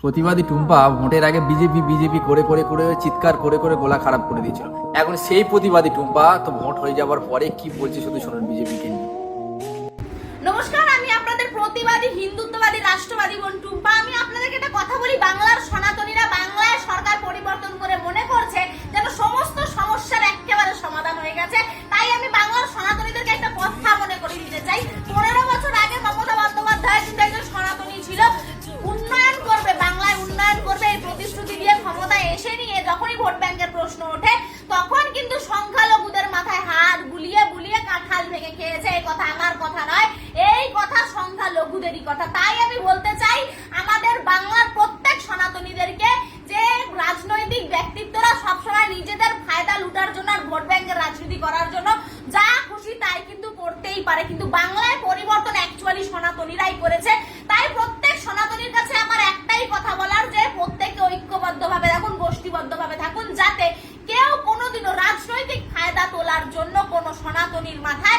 প্রতিবাদী টুম্পা ভোটের আগে বিজেপি বিজেপি করে করে করে চিৎকার করে করে গলা খারাপ করে দিয়েছিল। এখন সেই প্রতিবাদী টুম্পা তো ভোট হয়ে যাওয়ার পরে কি বলছে শুধু শুনুন বিজেপিকে নিয়ে। নমস্কার, আমি আপনাদের প্রতিবাদী হিন্দুত্ববাদী রাষ্ট্রবাদী বোন টুম্পা। আমি আপনাদেরকে একটা কথা বলি, বাংলার সনাতনীরা বাংলায় সরকার পরিবর্তন করে মনে করছে যেন সমস্ত সমস্যার একেবারে সমাধান হয়ে গেছে। তাই আমি বাংলার সনাতনীদেরকে একটা কথা মনে করে দিতে চাই। 15 বছর আগে মমতা বন্দ্যোপাধ্যায় কিন্তু একজন সনাতনী ছিল, উন্নয়ন করবে, বাংলায় উন্নয়ন করবে এই প্রতিশ্রুতি দিয়ে ক্ষমতায় এসে নিয়ে যখনই ভোট ব্যাংকের প্রশ্ন ওঠে তখন কিন্তু সংখ্যালঘুদের মাথায় হাত বুলিয়ে বুলিয়ে কাঁঠাল ভেঙে খেয়েছে। এই কথা আমার কথা নয়, এই কথা সংখ্যালঘুদেরই কথা। তাই আমি বলতে চাই আমাদের বাংলার প্রত্যেক সনাতনীদেরকে যে রাজনৈতিক ব্যক্তিত্বরা সবসময় নিজেদের ফায়দা লুটার জন্য আর ভোট ব্যাংকের রাজনীতি করার জন্য যা খুশি তাই কিন্তু করতেই পারে, কিন্তু বাংলায় পরিবর্তন অ্যাকচুয়ালি সনাতনীরাই করেছে। তাই প্রত্যেক সনাতনীর কাছে আমার একটাই কথা বলার, যে প্রত্যেকে ঐক্যবদ্ধভাবে থাকুন, গোষ্ঠীবদ্ধভাবে থাকুন, যাতে কেউ কোনোদিনও রাজনৈতিক ফায়দা তোলার জন্য কোনো সনাতনীর মাথায়